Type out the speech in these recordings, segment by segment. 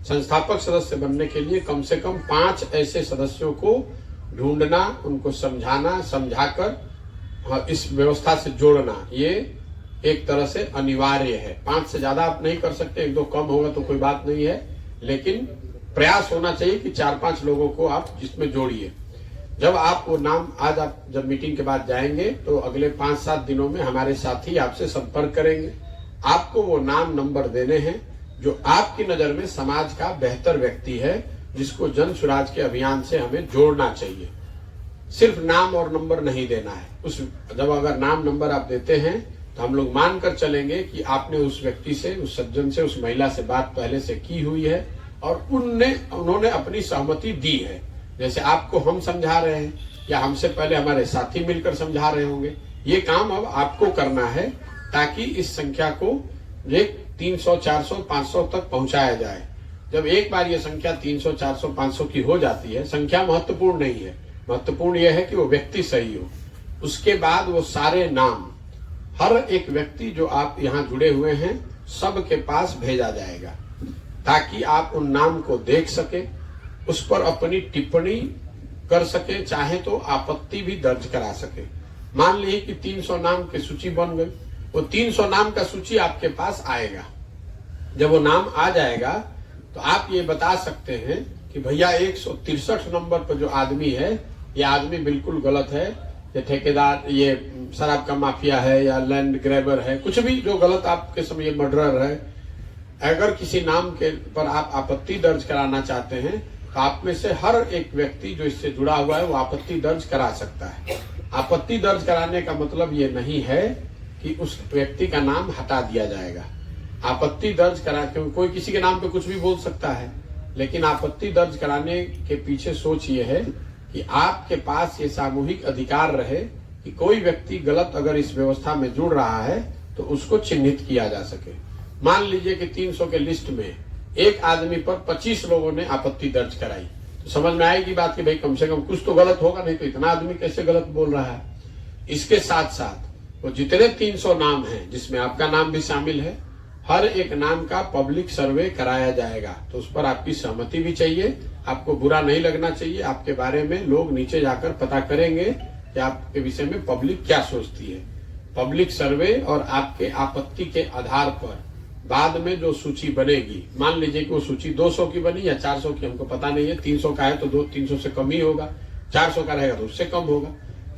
संस्थापक सदस्य बनने के लिए कम से कम 5 ऐसे सदस्यों को ढूंढना, उनको समझाना, समझाकर इस व्यवस्था से जोड़ना, ये एक तरह से अनिवार्य है। 5 से ज्यादा आप नहीं कर सकते, 1-2 कम होगा तो कोई बात नहीं है, लेकिन प्रयास होना चाहिए कि 4-5 लोगों को आप जिसमें जोड़िए। जब आप वो नाम, आज आप जब मीटिंग के बाद जाएंगे तो अगले 5-7 दिनों में हमारे साथी आपसे संपर्क करेंगे। आपको वो नाम नंबर देने हैं जो आपकी नजर में समाज का बेहतर व्यक्ति है, जिसको जन सुराज के अभियान से हमें जोड़ना चाहिए। सिर्फ नाम और नंबर नहीं देना है। जब अगर नाम नंबर आप देते हैं तो हम लोग मानकर चलेंगे कि आपने उस व्यक्ति से, उस सज्जन से, उस महिला से बात पहले से की हुई है और उन्होंने अपनी सहमति दी है। जैसे आपको हम समझा रहे हैं या हमसे पहले हमारे साथी मिलकर समझा रहे होंगे, ये काम अब आपको करना है ताकि इस संख्या को 300, 400, 500 तक पहुंचाया जाए। जब एक बार ये संख्या 300, 400, 500 की हो जाती है, संख्या महत्वपूर्ण नहीं है, महत्वपूर्ण यह है कि वो व्यक्ति सही हो। उसके बाद वो सारे नाम, हर एक व्यक्ति जो आप यहाँ जुड़े हुए हैं, सबके पास भेजा जाएगा ताकि आप उन नाम को देख सके, उस पर अपनी टिप्पणी कर सके, चाहे तो आपत्ति भी दर्ज करा सके। मान लीजिए कि 300 नाम की सूची बन गई, वो 300 नाम का सूची आपके पास आएगा। जब वो नाम आ जाएगा तो आप ये बता सकते हैं कि भैया 163 नंबर पर जो आदमी है, ये आदमी बिल्कुल गलत है, ये ठेकेदार, ये शराब का माफिया है या लैंड ग्रैबर है, कुछ भी जो गलत आपके समय मर्डरर है। अगर किसी नाम के पर आप आपत्ति दर्ज कराना चाहते हैं तो आप में से हर एक व्यक्ति जो इससे जुड़ा हुआ है वो आपत्ति दर्ज करा सकता है। आपत्ति दर्ज कराने का मतलब ये नहीं है कि उस व्यक्ति का नाम हटा दिया जाएगा। आपत्ति दर्ज करा, क्योंकि कोई किसी के नाम पे कुछ भी बोल सकता है, लेकिन आपत्ति दर्ज कराने के पीछे सोच ये है कि आपके पास ये सामूहिक अधिकार रहे कि कोई व्यक्ति गलत अगर इस व्यवस्था में जुड़ रहा है तो उसको चिन्हित किया जा सके। मान लीजिए कि 300 के लिस्ट में एक आदमी पर 25 लोगों ने आपत्ति दर्ज कराई, तो समझ में आएगी बात कि भाई कम से कम कुछ तो गलत होगा, नहीं तो इतना आदमी कैसे गलत बोल रहा है। इसके साथ साथ वो जितने 300 नाम हैं, जिसमें आपका नाम भी शामिल है, हर एक नाम का पब्लिक सर्वे कराया जाएगा। तो उस पर आपकी सहमति भी चाहिए, आपको बुरा नहीं लगना चाहिए। आपके बारे में लोग नीचे जाकर पता करेंगे कि आपके विषय में पब्लिक क्या सोचती है। पब्लिक सर्वे और आपके आपत्ति के आधार पर बाद में जो सूची बनेगी, मान लीजिए कि वो सूची 200 की बनी या 400 की, हमको पता नहीं है। 300 का है तो 300 से कम ही होगा, 400 का रहेगा तो उससे कम होगा।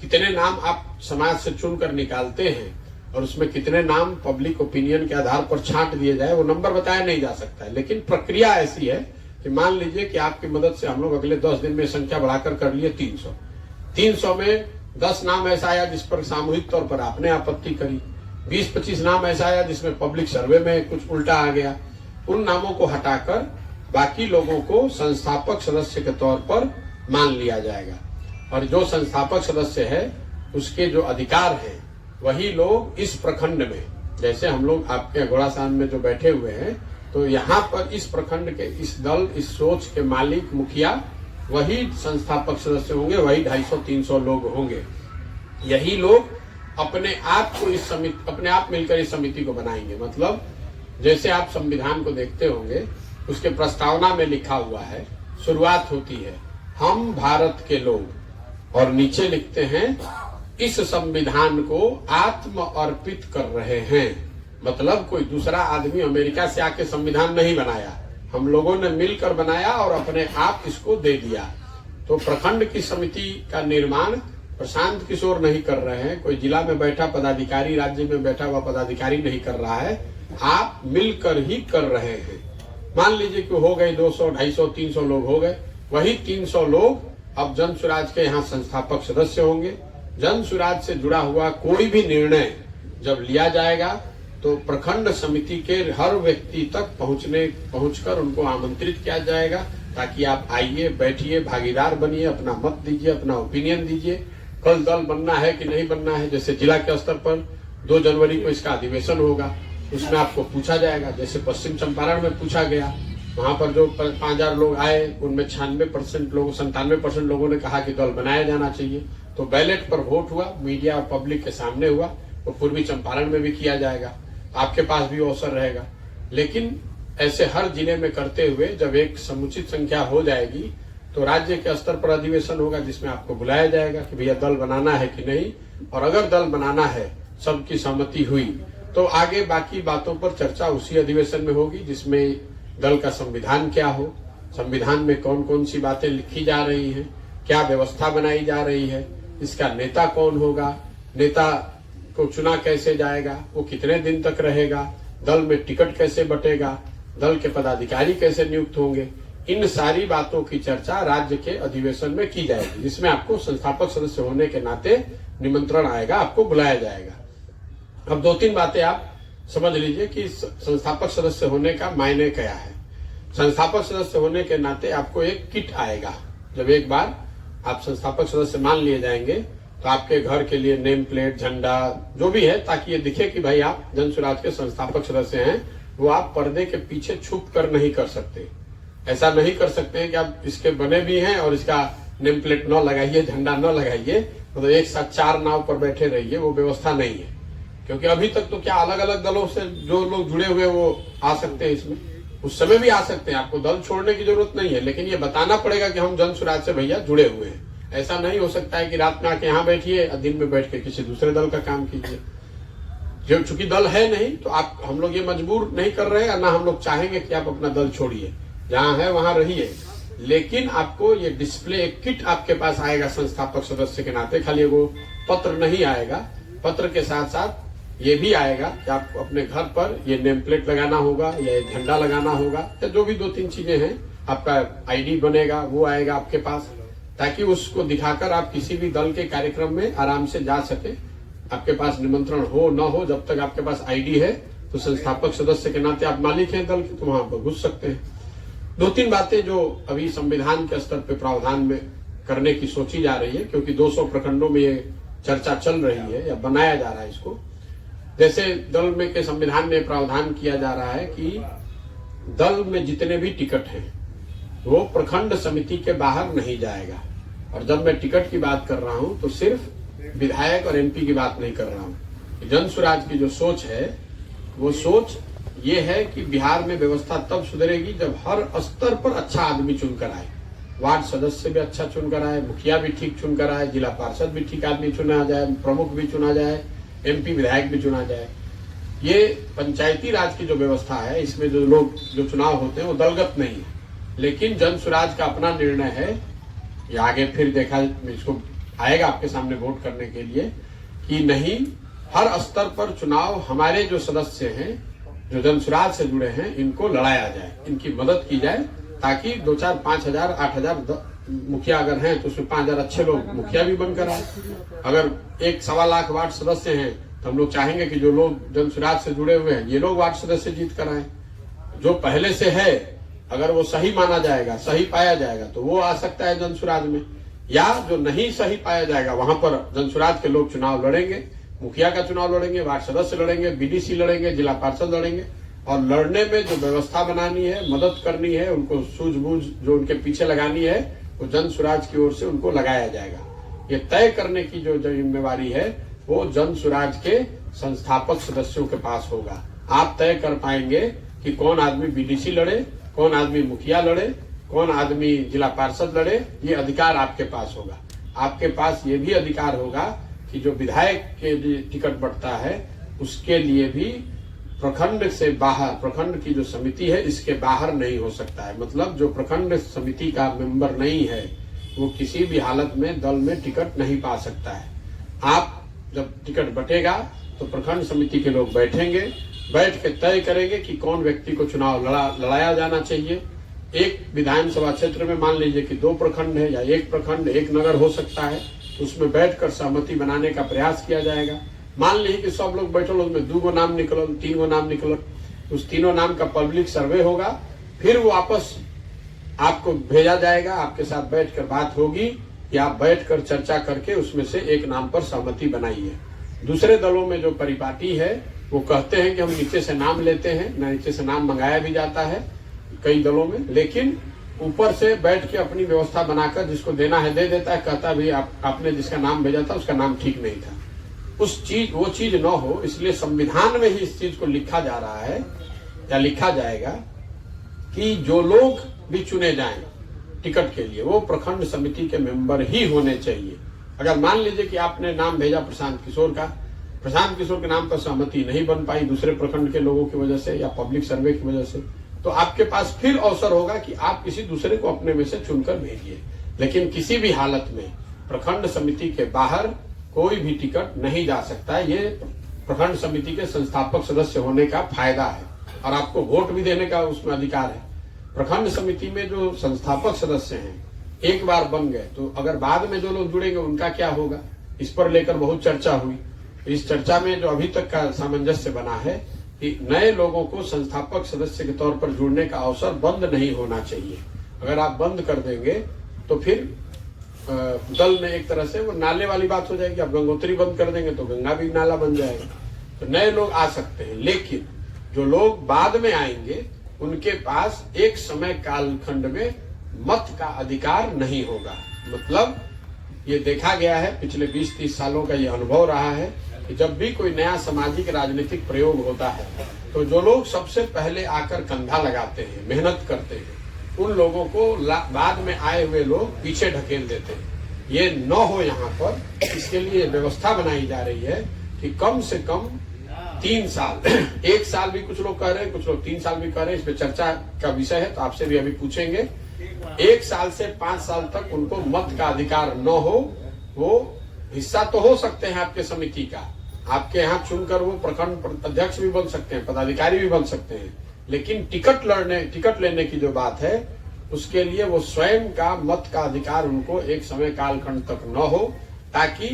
कितने नाम आप समाज से चुनकर निकालते हैं और उसमें कितने नाम पब्लिक ओपिनियन के आधार पर छांट दिए जाए, वो नंबर बताया नहीं जा सकता है। लेकिन प्रक्रिया ऐसी है कि मान लीजिए कि आपकी मदद से हम लोग अगले 10 दिन में संख्या बढ़ाकर कर लिए 300। 300 में 10 नाम ऐसा आया जिस पर सामूहिक तौर पर आपने आपत्ति करी, 20-25 नाम ऐसा आया जिसमें पब्लिक सर्वे में कुछ उल्टा आ गया। उन नामों को हटाकर बाकी लोगों को संस्थापक सदस्य के तौर पर मान लिया जाएगा। और जो संस्थापक सदस्य है उसके जो अधिकार है वही लोग इस प्रखंड में, जैसे हम लोग आपके घोड़ासान में जो बैठे हुए हैं, तो यहाँ पर इस प्रखंड के इस दल, इस सोच के मालिक, मुखिया वही संस्थापक सदस्य होंगे, वही 250-300 लोग होंगे। यही लोग अपने आप को इस समिति, अपने आप मिलकर इस समिति को बनाएंगे। मतलब जैसे आप संविधान को देखते होंगे, उसके प्रस्तावना में लिखा हुआ है, शुरुआत होती है हम भारत के लोग, और नीचे लिखते हैं इस संविधान को आत्म अर्पित कर रहे हैं। मतलब कोई दूसरा आदमी अमेरिका से आके संविधान नहीं बनाया, हम लोगों ने मिलकर बनाया और अपने आप इसको दे दिया। तो प्रखंड की समिति का निर्माण प्रशांत किशोर नहीं कर रहे हैं, कोई जिला में बैठा पदाधिकारी, राज्य में बैठा हुआ पदाधिकारी नहीं कर रहा है, आप मिलकर ही कर रहे हैं। मान लीजिए कि हो गए 200, 250, 300 लोग हो गए, वही 300 लोग अब जन सुराज के यहाँ संस्थापक सदस्य होंगे। जन सुराज से जुड़ा हुआ कोई भी निर्णय जब लिया जाएगा तो प्रखंड समिति के हर व्यक्ति तक पहुंचकर उनको आमंत्रित किया जाएगा, ताकि आप आइए, बैठिए, भागीदार बनिए, अपना मत दीजिए, अपना ओपिनियन दीजिए। कल दल बनना है कि नहीं बनना है, जैसे जिला के स्तर पर 2 जनवरी को इसका अधिवेशन होगा, उसमें आपको पूछा जाएगा। जैसे पश्चिम चंपारण में पूछा गया, वहां पर जो 5000 लोग आए, उनमें 97% लोगों ने कहा कि दल बनाया जाना चाहिए। तो बैलेट पर वोट हुआ, मीडिया और पब्लिक के सामने हुआ, वो पूर्वी चंपारण में भी किया जाएगा, आपके पास भी अवसर रहेगा। लेकिन ऐसे हर जिले में करते हुए जब एक समुचित संख्या हो जाएगी तो राज्य के स्तर पर अधिवेशन होगा जिसमें आपको बुलाया जाएगा कि भैया दल बनाना है कि नहीं, और अगर दल बनाना है, सबकी सहमति हुई तो आगे बाकी बातों पर चर्चा उसी अधिवेशन में होगी, जिसमें दल का संविधान क्या हो, संविधान में कौन कौन सी बातें लिखी जा रही हैं, क्या व्यवस्था बनाई जा रही है, इसका नेता कौन होगा, नेता को चुना कैसे जाएगा, वो कितने दिन तक रहेगा, दल में टिकट कैसे बटेगा, दल के पदाधिकारी कैसे नियुक्त होंगे, इन सारी बातों की चर्चा राज्य के अधिवेशन में की जाएगी, जिसमें आपको संस्थापक सदस्य होने के नाते निमंत्रण आएगा, आपको बुलाया जाएगा। अब 2-3 बातें आप समझ लीजिए कि संस्थापक सदस्य होने का मायने क्या है। संस्थापक सदस्य होने के नाते आपको एक किट आएगा। जब एक बार आप संस्थापक सदस्य मान लिए जाएंगे तो आपके घर के लिए नेम प्लेट, झंडा जो भी है, ताकि ये दिखे कि भाई आप जन सुराज के संस्थापक सदस्य हैं, वो आप पर्दे के पीछे छुप कर नहीं कर सकते। ऐसा नहीं कर सकते हैं कि आप इसके बने भी हैं और इसका नेम प्लेट न लगाइए, झंडा न लगाइए, मतलब एक साथ 4 नाव पर बैठे रहिए, वो व्यवस्था नहीं है। क्योंकि अभी तक तो क्या अलग अलग दलों से जो लोग जुड़े हुए वो आ सकते हैं, इसमें उस समय भी आ सकते हैं, आपको दल छोड़ने की जरूरत नहीं है, लेकिन ये बताना पड़ेगा कि हम जन सुराज से भैया जुड़े हुए हैं। ऐसा नहीं हो सकता है कि रात में आके यहाँ बैठिए और दिन में बैठ के किसी दूसरे दल का काम कीजिए। जो चूंकि दल है नहीं तो आप, हम लोग ये मजबूर नहीं कर रहे हैं, ना हम लोग चाहेंगे कि आप अपना दल छोड़िए, जहां है वहां रहिए, लेकिन आपको ये डिस्प्ले किट आपके पास आएगा संस्थापक सदस्य के नाते। खाली वो पत्र नहीं आएगा, पत्र के साथ साथ ये भी आएगा कि आपको अपने घर पर ये नेम प्लेट लगाना होगा या एक झंडा लगाना होगा, या जो भी 2-3 चीजें हैं, आपका आईडी बनेगा वो आएगा आपके पास, ताकि उसको दिखाकर आप किसी भी दल के कार्यक्रम में आराम से जा सके। आपके पास निमंत्रण हो न हो, जब तक आपके पास आईडी है तो संस्थापक सदस्य के नाते आप मालिक हैं दल के, तो वहां पर घुस सकते हैं। 2-3 बातें जो अभी संविधान के स्तर पर प्रावधान में करने की सोची जा रही है, क्योंकि 200 प्रखंडों में ये चर्चा चल रही है या बनाया जा रहा है इसको। जैसे दल में के संविधान में प्रावधान किया जा रहा है कि दल में जितने भी टिकट हैं वो प्रखंड समिति के बाहर नहीं जाएगा। और जब मैं टिकट की बात कर रहा हूं तो सिर्फ विधायक और एमपी की बात नहीं कर रहा हूं। जन सुराज की जो सोच है वो सोच ये है कि बिहार में व्यवस्था तब सुधरेगी जब हर स्तर पर अच्छा आदमी चुनकर आए, वार्ड सदस्य भी अच्छा चुनकर आए, मुखिया भी ठीक चुनकर आए, जिला पार्षद भी ठीक आदमी चुना जाए, प्रमुख भी चुना जाए, एमपी विधायक भी चुना जाए। ये पंचायती राज की जो व्यवस्था है, इसमें जो लोग जो चुनाव होते हैं वो दलगत नहीं है, लेकिन जन सुराज का अपना निर्णय है, ये आगे फिर देखा इसको आएगा आपके सामने वोट करने के लिए, कि नहीं, हर स्तर पर चुनाव हमारे जो सदस्य हैं जो जन सुराज से जुड़े हैं इनको लड़ाया जाए, इनकी मदद की जाए, ताकि 2-4, 5,000, 8,000 मुखिया अगर हैं तो उसमें 5,000 अच्छे लोग मुखिया भी बनकर आए। अगर 1-1.25 लाख वार्ड सदस्य हैं तो हम लोग चाहेंगे कि जो लोग जन सुराज से जुड़े हुए हैं ये लोग वार्ड सदस्य जीत कर आए। जो पहले से है अगर वो सही माना जाएगा, सही पाया जाएगा तो वो आ सकता है जन सुराज में, या जो नहीं सही पाया जाएगा वहां पर जन सुराज के लोग चुनाव लड़ेंगे, मुखिया का चुनाव लड़ेंगे, वार्ड सदस्य लड़ेंगे, बीडीसी लड़ेंगे, जिला पार्षद लड़ेंगे। और लड़ने में जो व्यवस्था बनानी है, मदद करनी है, उनको सूझबूझ जो उनके पीछे लगानी है वो जन सुराज की ओर से उनको लगाया जाएगा। ये तय करने की जो जिम्मेवारी है वो जन सुराज के संस्थापक सदस्यों के पास होगा। आप तय कर पाएंगे कि कौन आदमी बीडीसी लड़े, कौन आदमी मुखिया लड़े, कौन आदमी जिला पार्षद लड़े, ये अधिकार आपके पास होगा। आपके पास ये भी अधिकार होगा कि जो विधायक के लिए टिकट बढ़ता है उसके लिए भी प्रखंड से बाहर, प्रखंड की जो समिति है इसके बाहर नहीं हो सकता है। मतलब जो प्रखंड समिति का मेंबर नहीं है वो किसी भी हालत में दल में टिकट नहीं पा सकता है। आप जब टिकट बटेगा तो प्रखंड समिति के लोग बैठेंगे, बैठ के तय करेंगे कि कौन व्यक्ति को चुनाव लड़ाया जाना चाहिए। एक विधानसभा क्षेत्र में मान लीजिए कि 2 प्रखंड है या 1 प्रखंड, 1 नगर हो सकता है, उसमें बैठकर सहमति बनाने का प्रयास किया जाएगा। मान लीजिए कि सब लोग बैठल, उसमें 2 गो नाम निकलल, 3 गो नाम निकलल, उस तीनों नाम का पब्लिक सर्वे होगा, फिर वो वापस आपको भेजा जाएगा, आपके साथ बैठकर बात होगी कि आप बैठकर चर्चा करके उसमें से एक नाम पर सहमति बनाइए। दूसरे दलों में जो परिपाटी है वो कहते हैं कि हम नीचे से नाम लेते हैं, नीचे से नाम मंगाया भी जाता है कई दलों में, लेकिन ऊपर से बैठ के अपनी व्यवस्था बनाकर जिसको देना है दे देता है, कहता भी आपने जिसका नाम भेजा था उसका नाम ठीक नहीं था। वो चीज न हो, इसलिए संविधान में ही इस चीज को लिखा जा रहा है या लिखा जाएगा कि जो लोग भी चुने जाएं टिकट के लिए वो प्रखंड समिति के मेंबर ही होने चाहिए। अगर मान लीजिए कि आपने नाम भेजा प्रशांत किशोर का, प्रशांत किशोर के नाम पर सहमति नहीं बन पाई दूसरे प्रखंड के लोगों की वजह से या पब्लिक सर्वे की वजह से, तो आपके पास फिर अवसर होगा कि आप किसी दूसरे को अपने में से चुनकर भेजिए। लेकिन किसी भी हालत में प्रखंड समिति के बाहर कोई भी टिकट नहीं जा सकता। ये प्रखंड समिति के संस्थापक सदस्य होने का फायदा है और आपको वोट भी देने का उसमें अधिकार है। प्रखंड समिति में जो संस्थापक सदस्य हैं एक बार बन गए तो अगर बाद में जो लोग जुड़ेंगे उनका क्या होगा, इस पर लेकर बहुत चर्चा हुई। इस चर्चा में जो अभी तक का सामंजस्य बना है कि नए लोगों को संस्थापक सदस्य के तौर पर जुड़ने का अवसर बंद नहीं होना चाहिए। अगर आप बंद कर देंगे तो फिर दल में एक तरह से वो नाले वाली बात हो जाएगी। आप गंगोत्री बंद कर देंगे तो गंगा भी नाला बन जाएगा। तो नए लोग आ सकते हैं, लेकिन जो लोग बाद में आएंगे उनके पास एक समय कालखंड में मत का अधिकार नहीं होगा। मतलब ये देखा गया है, पिछले 20-30 सालों का ये अनुभव रहा है कि जब भी कोई नया सामाजिक राजनीतिक प्रयोग होता है तो जो लोग सबसे पहले आकर कंधा लगाते हैं, मेहनत करते हैं, उन लोगों को बाद में आए हुए लोग पीछे ढकेल देते हैं। ये न हो यहाँ पर, इसके लिए व्यवस्था बनाई जा रही है कि कम से कम 3 साल 1 साल भी कुछ लोग कह रहे हैं, कुछ लोग 3 साल भी कह रहे हैं। इस पे चर्चा का विषय है तो आपसे भी अभी पूछेंगे। 1 साल से 5 साल तक उनको मत का अधिकार न हो। वो हिस्सा तो हो सकते हैं आपके समिति का, आपके यहाँ चुनकर वो प्रखंड अध्यक्ष भी बन सकते हैं, पदाधिकारी भी बन सकते हैं, लेकिन टिकट लेने की जो बात है उसके लिए वो स्वयं का मत का अधिकार उनको एक समय कालखंड तक न हो, ताकि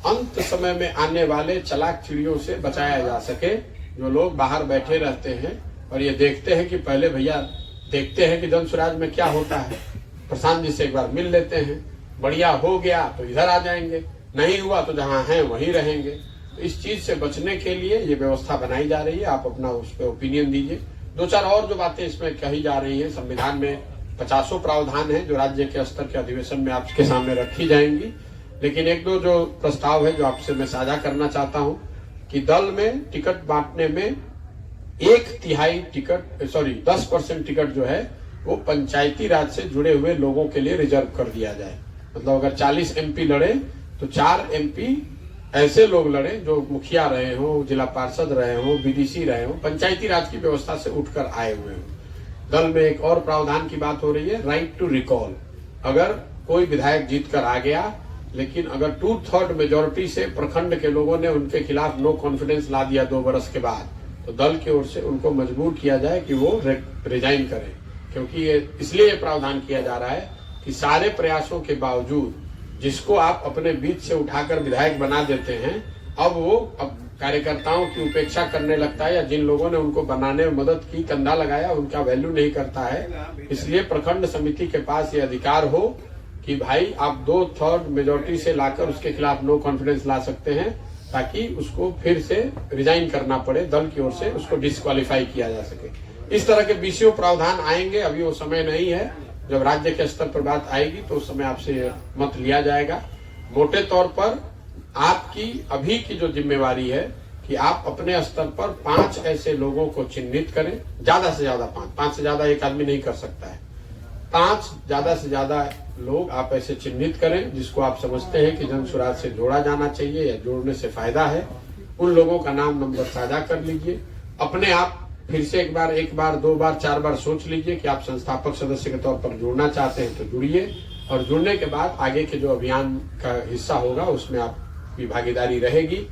अंत समय में आने वाले चालाक चिड़ियों से बचाया जा सके। जो लोग बाहर बैठे रहते हैं और ये देखते हैं कि पहले भैया देखते हैं कि जन स्वराज में क्या होता है, प्रशांत जी से एक बार मिल लेते हैं, बढ़िया हो गया तो इधर आ जाएंगे, नहीं हुआ तो जहां हैं वहीं रहेंगे। तो इस चीज से बचने के लिए ये व्यवस्था बनाई जा रही है। आप अपना उस पर ओपिनियन दीजिए। 2-4 और जो बातें इसमें कही जा रही है, संविधान में 50 प्रावधान है जो राज्य के स्तर के अधिवेशन में आपके सामने रखी जाएंगी। लेकिन 1-2 जो प्रस्ताव है जो आपसे मैं साझा करना चाहता हूं कि दल में टिकट बांटने में 10% टिकट जो है वो पंचायती राज से जुड़े हुए लोगों के लिए रिजर्व कर दिया जाए। मतलब अगर 40 MP लड़े तो 4 MP ऐसे लोग लड़े जो मुखिया रहे हो, जिला पार्षद रहे हो, BDC रहे हो, पंचायती राज की व्यवस्था से उठकर आए हुए हो। दल में एक और प्रावधान की बात हो रही है, राइट टू रिकॉल। अगर कोई विधायक जीतकर आ गया लेकिन अगर 2/3 मेजोरिटी से प्रखंड के लोगों ने उनके खिलाफ नो कॉन्फिडेंस ला दिया 2 वर्ष के बाद, तो दल की ओर से उनको मजबूर किया जाए कि वो रिजाइन करें। क्योंकि ये इसलिए ये प्रावधान किया जा रहा है कि सारे प्रयासों के बावजूद जिसको आप अपने बीच से उठाकर विधायक बना देते हैं, अब वो कार्यकर्ताओं की उपेक्षा करने लगता है, या जिन लोगों ने उनको बनाने में मदद की, कंधा लगाया, उनका वैल्यू नहीं करता है। इसलिए प्रखंड समिति के पास ये अधिकार हो कि भाई आप 2/3 मेजोरिटी से लाकर उसके खिलाफ नो कॉन्फिडेंस ला सकते हैं, ताकि उसको फिर से रिजाइन करना पड़े, दल की ओर से उसको डिस्क्वालीफाई किया जा सके। इस तरह के बीसीओ प्रावधान आएंगे, अभी वो समय नहीं है। जब राज्य के स्तर पर बात आएगी तो उस समय आपसे मत लिया जाएगा। मोटे तौर पर आपकी अभी की जो जिम्मेवारी है कि आप अपने स्तर पर 5 ऐसे लोगों को चिन्हित करें, ज्यादा से ज्यादा 5 से ज्यादा एक आदमी नहीं कर सकता है। 5 ज्यादा से ज्यादा लोग आप ऐसे चिन्हित करें जिसको आप समझते हैं कि जन स्वराज से जोड़ा जाना चाहिए या जोड़ने से फायदा है। उन लोगों का नाम नंबर साझा कर लीजिए। अपने आप फिर से एक बार, 2 बार, 4 बार सोच लीजिए कि आप संस्थापक सदस्य के तौर पर जुड़ना चाहते हैं तो जुड़िए, और जुड़ने के बाद आगे के जो अभियान का हिस्सा होगा उसमें आपकी भागीदारी रहेगी।